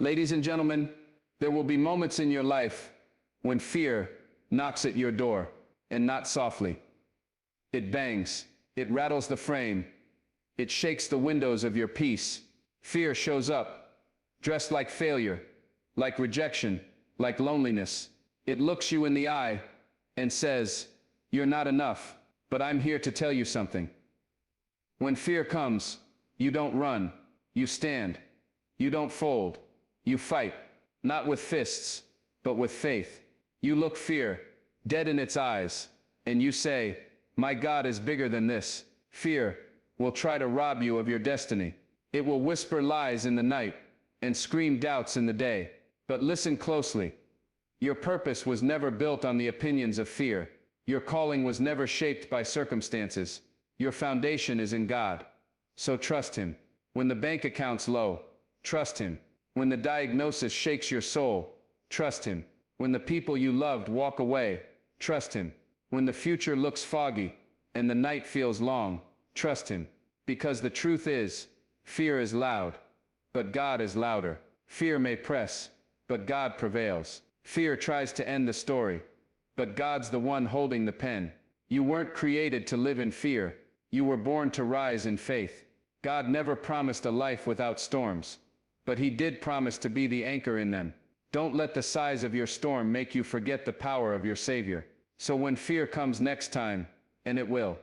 Ladies and gentlemen, there will be moments in your life when fear knocks at your door, and not softly. It bangs, it rattles the frame, it shakes the windows of your peace. Fear shows up, dressed like failure, like rejection, like loneliness. It looks you in the eye and says, "You're not enough, but I'm here to tell you something." When fear comes, you don't run, you stand. You don't fold, you fight, not with fists, but with faith. You look fear dead in its eyes, and you say, "My God is bigger than this." Fear will try to rob you of your destiny. It will whisper lies in the night and scream doubts in the day. But listen closely. Your purpose was never built on the opinions of fear. Your calling was never shaped by circumstances. Your foundation is in God. So trust Him. When the bank account's low, trust Him. When the diagnosis shakes your soul, trust Him. When the people you loved walk away, trust Him. When the future looks foggy and the night feels long, trust Him. Because the truth is, fear is loud, but God is louder. Fear may press, but God prevails. Fear tries to end the story, but God's the one holding the pen. You weren't created to live in fear. You were born to rise in faith. God never promised a life without storms, but He did promise to be the anchor in them. Don't let the size of your storm make you forget the power of your Savior. So when fear comes next time, and it will,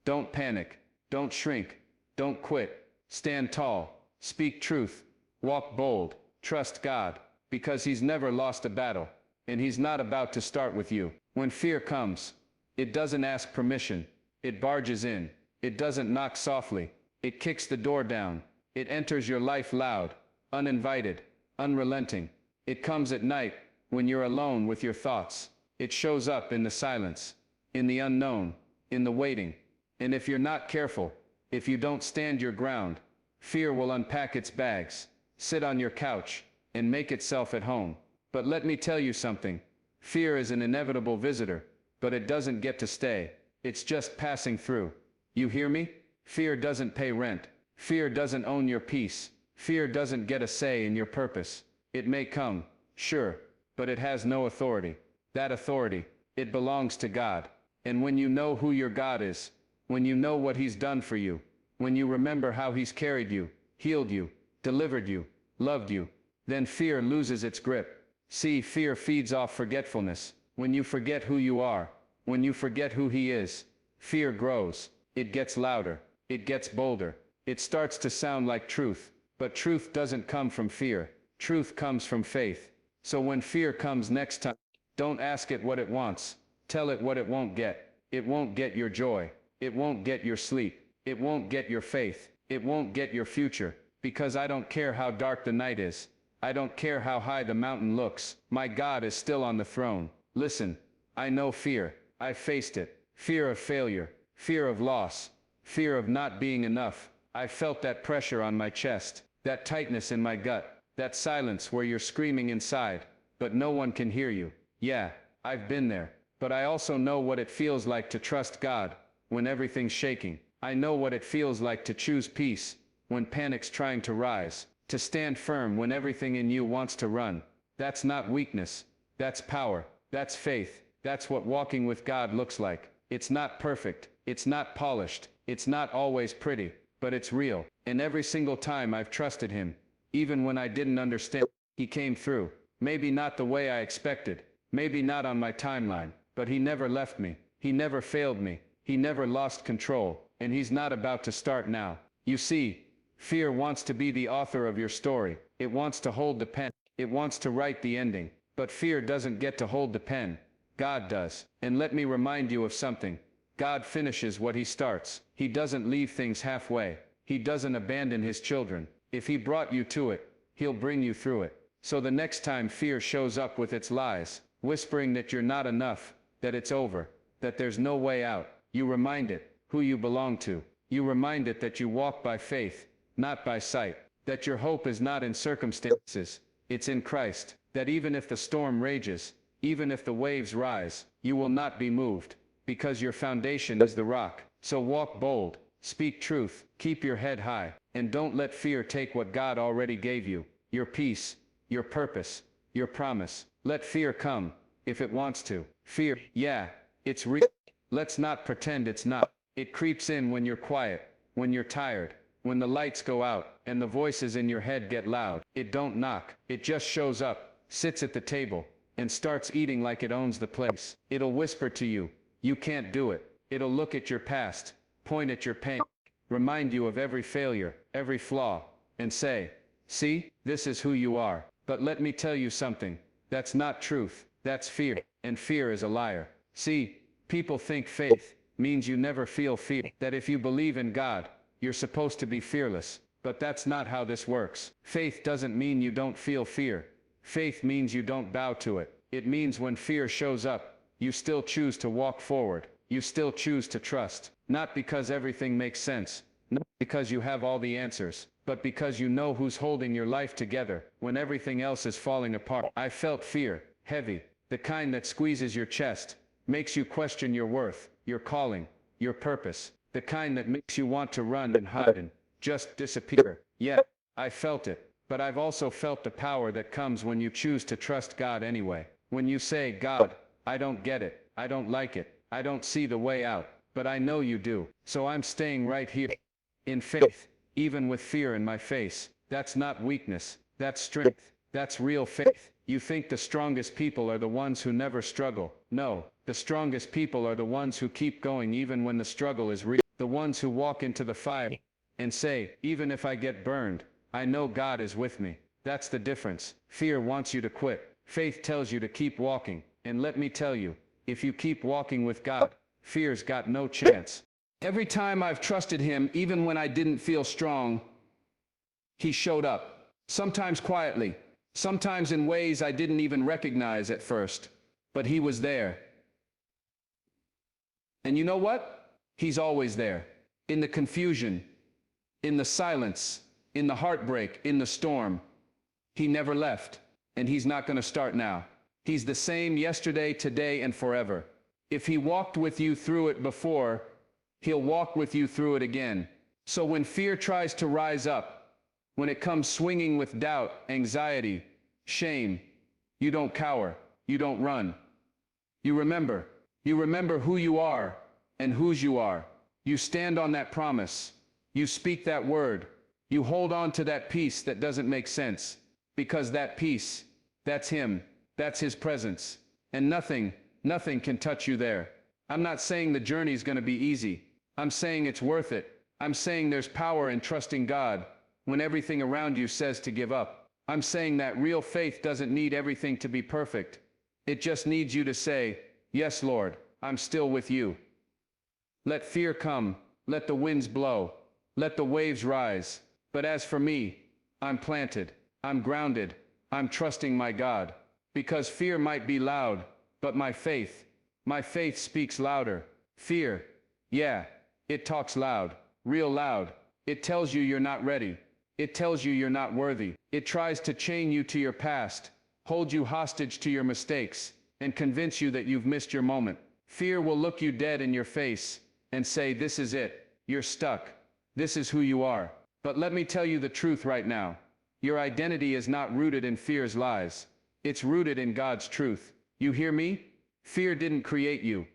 don't panic, don't shrink, don't quit. Stand tall, speak truth, walk bold, trust God, because He's never lost a battle, and He's not about to start with you. When fear comes, it doesn't ask permission, it barges in. It doesn't knock softly, it kicks the door down. It enters your life loud, uninvited, unrelenting. It comes at night, when you're alone with your thoughts. It shows up in the silence, in the unknown, in the waiting. And if you're not careful, if you don't stand your ground, fear will unpack its bags, sit on your couch, and make itself at home. But let me tell you something. Fear is an inevitable visitor, but it doesn't get to stay. It's just passing through. You hear me? Fear doesn't pay rent. Fear doesn't own your peace. Fear doesn't get a say in your purpose. It may come, sure, but it has no authority. That authority, it belongs to God. And when you know who your God is, when you know what He's done for you, when you remember how He's carried you, healed you, delivered you, loved you, then fear loses its grip. See, fear feeds off forgetfulness. When you forget who you are, when you forget who He is, fear grows. It gets louder. It gets bolder. It starts to sound like truth. But truth doesn't come from fear. Truth comes from faith. So when fear comes next time, don't ask it what it wants. Tell it what it won't get. It won't get your joy. It won't get your sleep. It won't get your faith. It won't get your future. Because I don't care how dark the night is. I don't care how high the mountain looks. My God is still on the throne. Listen, I know fear. I faced it. Fear of failure. Fear of loss. Fear of not being enough. I felt that pressure on my chest. That tightness in my gut. That silence where you're screaming inside, but no one can hear you. Yeah, I've been there. But I also know what it feels like to trust God when everything's shaking. I know what it feels like to choose peace when panic's trying to rise. To stand firm when everything in you wants to run. That's not weakness. That's power. That's faith. That's what walking with God looks like. It's not perfect. It's not polished. It's not always pretty. But it's real. And every single time I've trusted Him, even when I didn't understand, He came through. Maybe not the way I expected. Maybe not on my timeline. But He never left me. He never failed me. He never lost control. And He's not about to start now. You see, fear wants to be the author of your story. It wants to hold the pen. It wants to write the ending. But fear doesn't get to hold the pen. God does. And let me remind you of something. God finishes what He starts. He doesn't leave things halfway. He doesn't abandon His children. If He brought you to it, He'll bring you through it. So the next time fear shows up with its lies, whispering that you're not enough, that it's over, that there's no way out, you remind it who you belong to. You remind it that you walk by faith, not by sight, that your hope is not in circumstances, it's in Christ, that even if the storm rages, even if the waves rise, you will not be moved, because your foundation is the rock. So walk bold, speak truth, keep your head high, and don't let fear take what God already gave you, your peace, your purpose, your promise. Let fear come, if it wants to. Fear, yeah, it's real. Let's not pretend it's not. It creeps in when you're quiet, when you're tired, when the lights go out, and the voices in your head get loud. It don't knock, it just shows up, sits at the table, and starts eating like it owns the place. It'll whisper to you, you can't do it. It'll look at your past, point at your pain, remind you of every failure, every flaw, and say, see, this is who you are. But let me tell you something, that's not truth, that's fear, and fear is a liar. See, people think faith means you never feel fear, that if you believe in God, you're supposed to be fearless. But that's not how this works. Faith doesn't mean you don't feel fear. Faith means you don't bow to it. It means when fear shows up, you still choose to walk forward. You still choose to trust. Not because everything makes sense, not because you have all the answers, but because you know who's holding your life together when everything else is falling apart. I felt fear, heavy, the kind that squeezes your chest, makes you question your worth, your calling, your purpose, the kind that makes you want to run and hide and just disappear. Yeah, I felt it, but I've also felt the power that comes when you choose to trust God anyway. When you say, God, I don't get it, I don't like it, I don't see the way out, but I know you do, so I'm staying right here, in faith, even with fear in my face. That's not weakness, that's strength, that's real faith. You think the strongest people are the ones who never struggle. No, the strongest people are the ones who keep going even when the struggle is real. The ones who walk into the fire and say, even if I get burned, I know God is with me. That's the difference. Fear wants you to quit. Faith tells you to keep walking. And let me tell you, if you keep walking with God, fear's got no chance. Every time I've trusted him, even when I didn't feel strong, he showed up. Sometimes quietly, sometimes in ways I didn't even recognize at first, but he was there. And you know what? He's always there. In the confusion, in the silence, in the heartbreak, in the storm. He never left, and he's not going to start now. He's the same yesterday, today, and forever. If he walked with you through it before, he'll walk with you through it again. So when fear tries to rise up, when it comes swinging with doubt, anxiety, shame, you don't cower, you don't run. You remember who you are and whose you are. You stand on that promise. You speak that word. You hold on to that peace that doesn't make sense. Because that peace, that's him, that's his presence. And nothing can touch you there. I'm not saying the journey's gonna be easy. I'm saying it's worth it. I'm saying there's power in trusting God when everything around you says to give up. I'm saying that real faith doesn't need everything to be perfect. It just needs you to say, yes, Lord, I'm still with you. Let fear come, let the winds blow, let the waves rise. But as for me, I'm planted, I'm grounded, I'm trusting my God. Because fear might be loud, but my faith speaks louder. Fear, yeah, it talks loud, real loud. It tells you you're not ready. It tells you you're not worthy. It tries to chain you to your past, hold you hostage to your mistakes, and convince you that you've missed your moment. Fear will look you dead in your face and say, this is it. You're stuck. This is who you are. But let me tell you the truth right now. Your identity is not rooted in fear's lies. It's rooted in God's truth. You hear me? Fear didn't create you.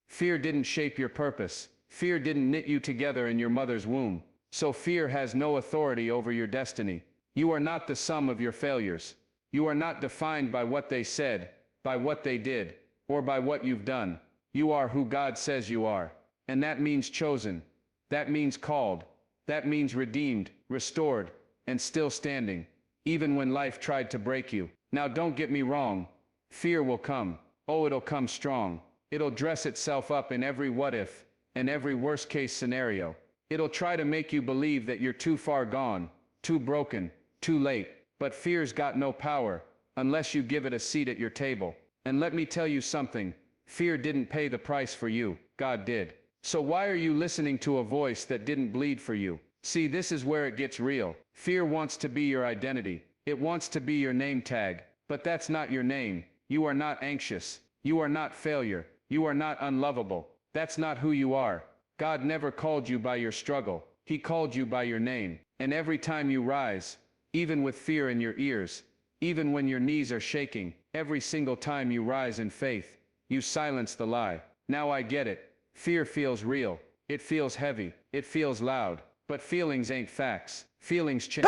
Fear didn't shape your purpose. Fear didn't knit you together in your mother's womb. So fear has no authority over your destiny. You are not the sum of your failures. You are not defined by what they said, by what they did, or by what you've done. You are who God says you are. And that means chosen. That means called. That means redeemed, restored, and still standing, even when life tried to break you. Now don't get me wrong. Fear will come. Oh, it'll come strong. It'll dress itself up in every what if, and every worst case scenario. It'll try to make you believe that you're too far gone, too broken, too late. But fear's got no power, unless you give it a seat at your table. And let me tell you something, fear didn't pay the price for you, God did. So why are you listening to a voice that didn't bleed for you? See, this is where it gets real. Fear wants to be your identity. It wants to be your name tag. But that's not your name. You are not anxious. You are not failure. You are not unlovable. That's not who you are. God never called you by your struggle. He called you by your name. And every time you rise, even with fear in your ears, Even when your knees are shaking, every single time you rise in faith, you silence the lie. Now I get it. Fear feels real. It feels heavy. It feels loud. But feelings ain't facts. Feelings change.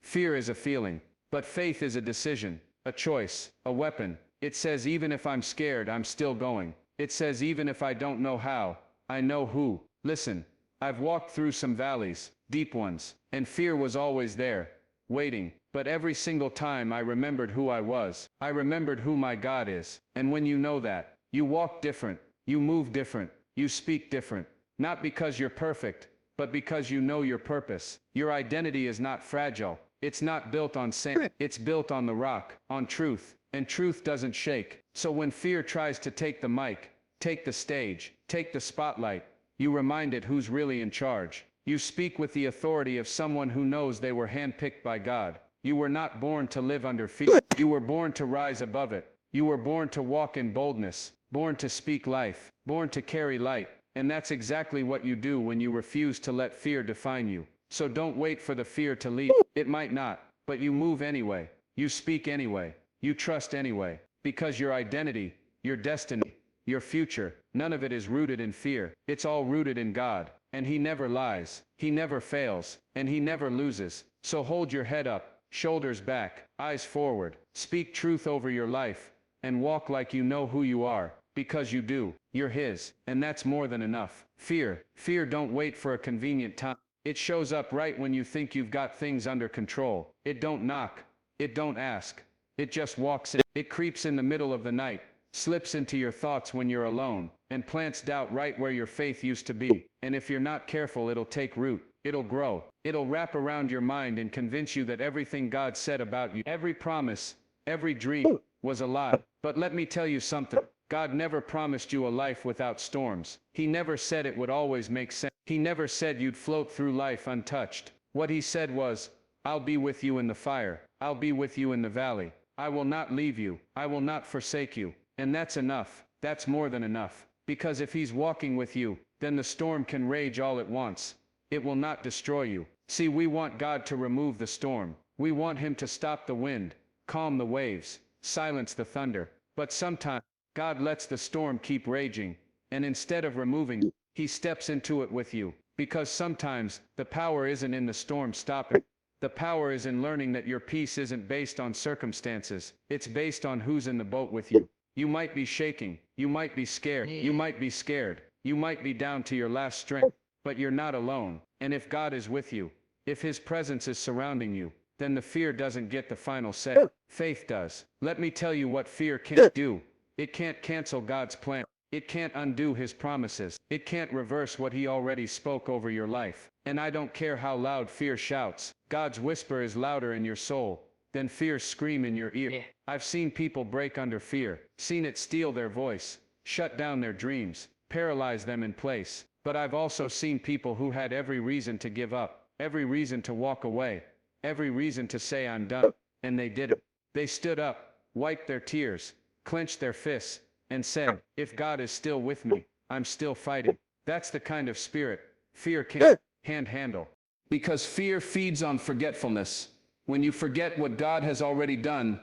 Fear is a feeling. But faith is a decision, a choice, a weapon. It says even if I'm scared, I'm still going. It says even if I don't know how, I know who. Listen, I've walked through some valleys, deep ones, and fear was always there, waiting. But every single time I remembered who I was. I remembered who my God is. And when you know that, you walk different, you move different, you speak different. Not because you're perfect, but because you know your purpose. Your identity is not fragile. It's not built on sand. It's built on the rock, on truth. And truth doesn't shake. So when fear tries to take the mic, take the stage, take the spotlight, you remind it who's really in charge. You speak with the authority of someone who knows they were handpicked by God. You were not born to live under fear. You were born to rise above it. You were born to walk in boldness, born to speak life, born to carry light. And that's exactly what you do when you refuse to let fear define you. So don't wait for the fear to leave. It might not, but you move anyway. You speak anyway. You trust anyway. Because your identity, your destiny, your future, none of it is rooted in fear. It's all rooted in God. And He never lies. He never fails. And He never loses. So hold your head up, shoulders back, eyes forward. Speak truth over your life. And walk like you know who you are. Because you do. You're His. And that's more than enough. Fear don't wait for a convenient time. It shows up right when you think you've got things under control. It don't knock. It don't ask. It just walks in. It creeps in the middle of the night, slips into your thoughts when you're alone, and plants doubt right where your faith used to be. And if you're not careful, it'll take root. It'll grow. It'll wrap around your mind and convince you that everything God said about you, every promise, every dream, was a lie. But let me tell you something. God never promised you a life without storms. He never said it would always make sense. He never said you'd float through life untouched. What He said was, I'll be with you in the fire. I'll be with you in the valley. I will not leave you. I will not forsake you. And that's enough. That's more than enough. Because if He's walking with you, then the storm can rage all it wants. It will not destroy you. See, we want God to remove the storm. We want Him to stop the wind, calm the waves, silence the thunder. But sometimes, God lets the storm keep raging, and instead of removing it, He steps into it with you. Because sometimes, the power isn't in the storm stopping. The power is in learning that your peace isn't based on circumstances. It's based on who's in the boat with you. You might be shaking. You might be scared. You might be scared. You might be down to your last strength. But you're not alone. And if God is with you, if His presence is surrounding you, then the fear doesn't get the final say. Faith does. Let me tell you what fear can't do. It can't cancel God's plan. It can't undo His promises. It can't reverse what He already spoke over your life. And I don't care how loud fear shouts. God's whisper is louder in your soul than fear's scream in your ear. I've seen people break under fear, seen it steal their voice, shut down their dreams, paralyze them in place. But I've also seen people who had every reason to give up, every reason to walk away, every reason to say I'm done, and they didn't. They stood up, wiped their tears, clenched their fists, and said, if God is still with me, I'm still fighting. That's the kind of spirit fear can't handle. Because fear feeds on forgetfulness. When you forget what God has already done,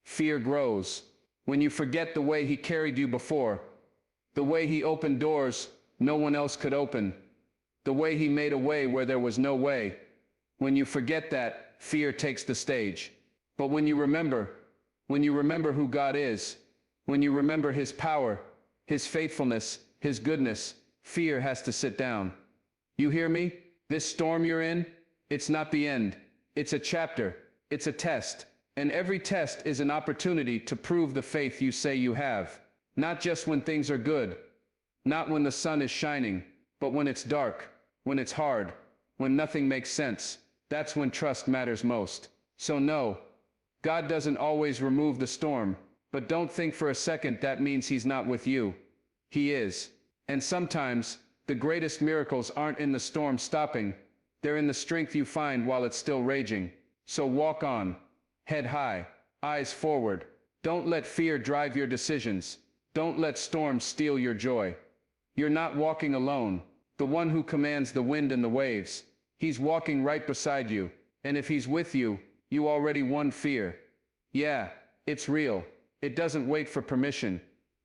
fear grows. When you forget the way He carried you before, the way He opened doors no one else could open, the way He made a way where there was no way. When you forget that, fear takes the stage. But when you remember who God is, when you remember His power, His faithfulness, His goodness, fear has to sit down. You hear me? This storm you're in, it's not the end. It's a chapter. It's a test. And every test is an opportunity to prove the faith you say you have. Not just when things are good. Not when the sun is shining. But when it's dark. When it's hard. When nothing makes sense. That's when trust matters most. So no, God doesn't always remove the storm. But don't think for a second that means He's not with you. He is. And sometimes, the greatest miracles aren't in the storm stopping. They're in the strength you find while it's still raging. So walk on. Head high. Eyes forward. Don't let fear drive your decisions. Don't let storms steal your joy. You're not walking alone. The one who commands the wind and the waves, He's walking right beside you. And if He's with you, You already won fear. Yeah, it's real. It doesn't wait for permission.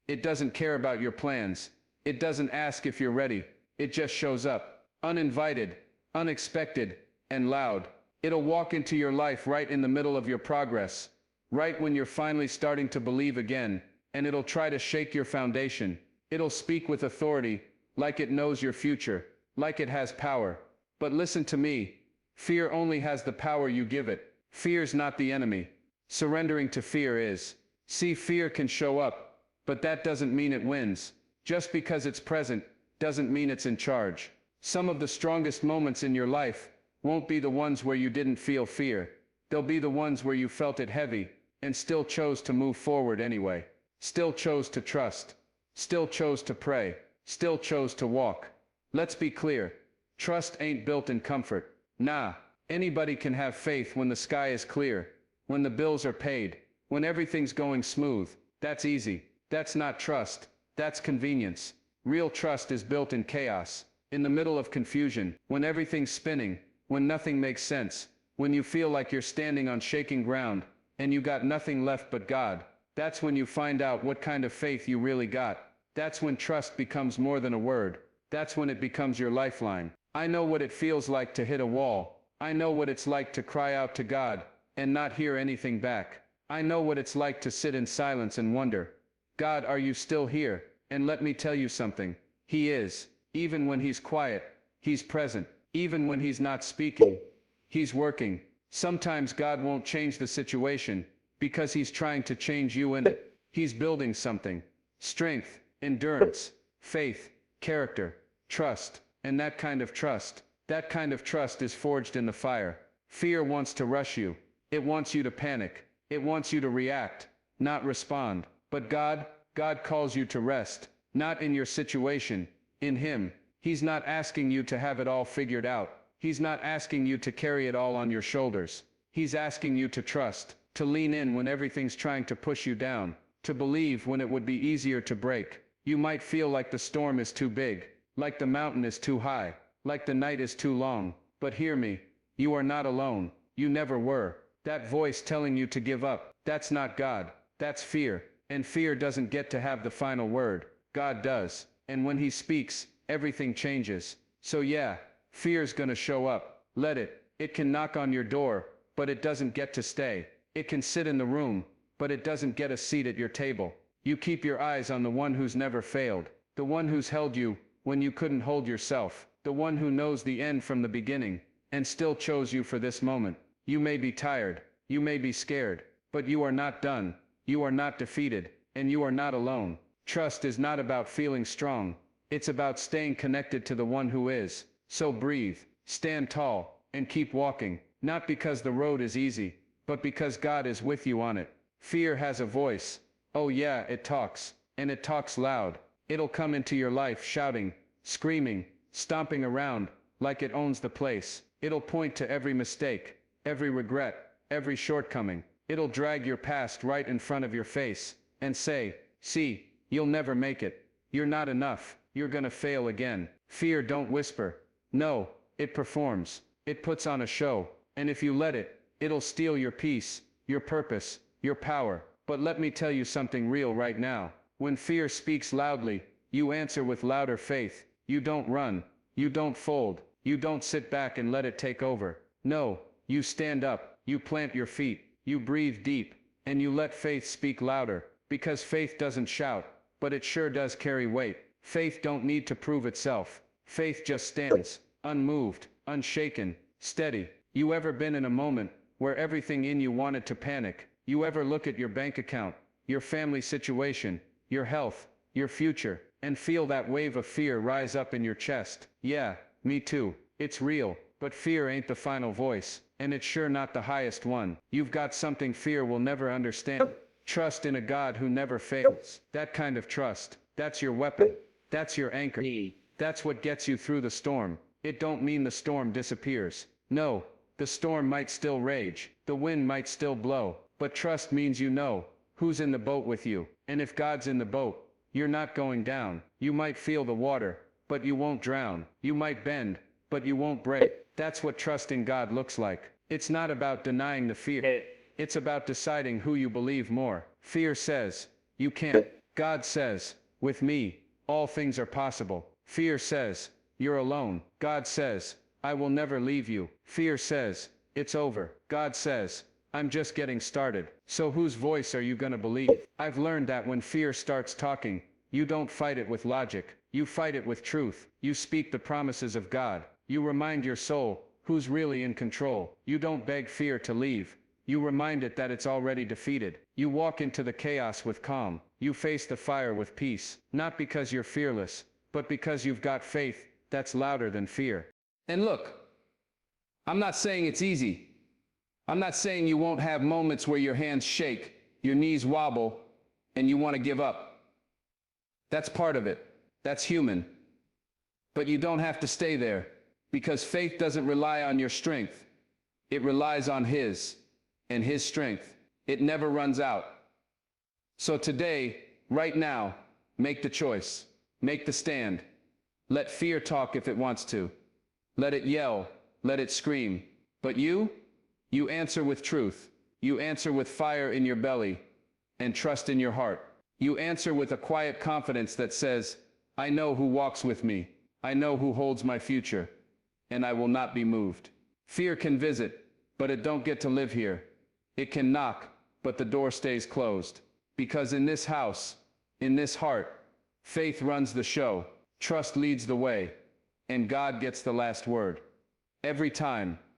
It doesn't care about your plans. It doesn't ask if you're ready. It just shows up. Uninvited, unexpected, and loud. It'll walk into your life right in the middle of your progress, right when you're finally starting to believe again, and it'll try to shake your foundation. It'll speak with authority, like it knows your future, like it has power. But listen to me. Fear only has the power you give it. Fear's not the enemy. Surrendering to fear is. See, fear can show up, but that doesn't mean it wins. Just because it's present, doesn't mean it's in charge. Some of the strongest moments in your life won't be the ones where you didn't feel fear. They'll be the ones where you felt it heavy, and still chose to move forward anyway. Still chose to trust. Still chose to pray. Still chose to walk. Let's be clear. Trust ain't built in comfort. Nah, anybody can have faith when the sky is clear, when the bills are paid, when everything's going smooth. That's easy. That's not trust. That's convenience. Real trust is built in chaos, in the middle of confusion, when everything's spinning, when nothing makes sense, when you feel like you're standing on shaking ground, and you got nothing left but God. That's when you find out what kind of faith you really got. That's when trust becomes more than a word. That's when it becomes your lifeline. I know what it feels like to hit a wall. I know what it's like to cry out to God and not hear anything back. I know what it's like to sit in silence and wonder, God, are you still here? And let me tell you something. He is. Even when he's quiet, he's present. Even when he's not speaking, he's working. Sometimes God won't change the situation because he's trying to change you in it. He's building something. Strength, endurance, faith, character, trust. And that kind of trust is forged in the fire. Fear wants to rush you. It wants you to panic. It wants you to react, not respond. But God calls you to rest, not in your situation, in him. He's not asking you to have it all figured out. He's not asking you to carry it all on your shoulders. He's asking you to trust, to lean in when everything's trying to push you down, to believe when it would be easier to break. You might feel like the storm is too big, like the mountain is too high, like the night is too long. But hear me, you are not alone. You never were. That voice telling you to give up, that's not God. That's fear. And fear doesn't get to have the final word. God does. And when he speaks, everything changes. So yeah, fear's gonna show up. Let it. It can knock on your door, but it doesn't get to stay. It can sit in the room, but it doesn't get a seat at your table. You keep your eyes on the one who's never failed. The one who's held you when you couldn't hold yourself. The one who knows the end from the beginning, and still chose you for this moment. You may be tired. You may be scared. But you are not done. You are not defeated. And you are not alone. Trust is not about feeling strong. It's about staying connected to the one who is. So breathe, stand tall, and keep walking. Not because the road is easy, but because God is with you on it. Fear has a voice. Oh yeah, it talks. And it talks loud. It'll come into your life shouting, screaming, stomping around, like it owns the place. It'll point to every mistake, every regret, every shortcoming. It'll drag your past right in front of your face, and say, see, you'll never make it. You're not enough. You're gonna fail again. Fear don't whisper. No, it performs. It puts on a show. And if you let it, it'll steal your peace, your purpose, your power. But let me tell you something real right now. When fear speaks loudly, you answer with louder faith. You don't run. You don't fold. You don't sit back and let it take over. No, you stand up. You plant your feet. You breathe deep. And you let faith speak louder. Because faith doesn't shout, but it sure does carry weight. Faith don't need to prove itself. Faith just stands, unmoved, unshaken, steady. You ever been in a moment where everything in you wanted to panic? You ever look at your bank account, your family situation, your health, your future, and feel that wave of fear rise up in your chest? Yeah, me too. It's real, but fear ain't the final voice, and it's sure not the highest one. You've got something fear will never understand. Trust in a God who never fails. That kind of trust, that's your weapon. That's your anchor. That's what gets you through the storm. It don't mean the storm disappears. No, the storm might still rage. The wind might still blow. But trust means you know who's in the boat with you. And if God's in the boat, you're not going down. You might feel the water, but you won't drown. You might bend, but you won't break. That's what trusting God looks like. It's not about denying the fear. It's about deciding who you believe more. Fear says, you can't. God says, with me, all things are possible. Fear says, you're alone. God says, I will never leave you. Fear says, it's over. God says, I'm just getting started. So whose voice are you gonna believe? I've learned that when fear starts talking, you don't fight it with logic. You fight it with truth. You speak the promises of God. You remind your soul, who's really in control. You don't beg fear to leave. You remind it that it's already defeated. You walk into the chaos with calm. You face the fire with peace. Not because you're fearless, but because you've got faith that's louder than fear. And look, I'm not saying it's easy. I'm not saying you won't have moments where your hands shake, your knees wobble, and you want to give up. That's part of it. That's human. But you don't have to stay there, because faith doesn't rely on your strength. It relies on His, and His strength. It never runs out. So today, right now, make the choice. Make the stand. Let fear talk if it wants to. Let it yell. Let it scream. But you answer with truth. You answer with fire in your belly and trust in your heart. You answer with a quiet confidence that says, I know who walks with me. I know who holds my future, and I will not be moved. Fear can visit, but it don't get to live here. It can knock, but the door stays closed. Because in this house, in this heart, faith runs the show, trust leads the way, and God gets the last word. Every time.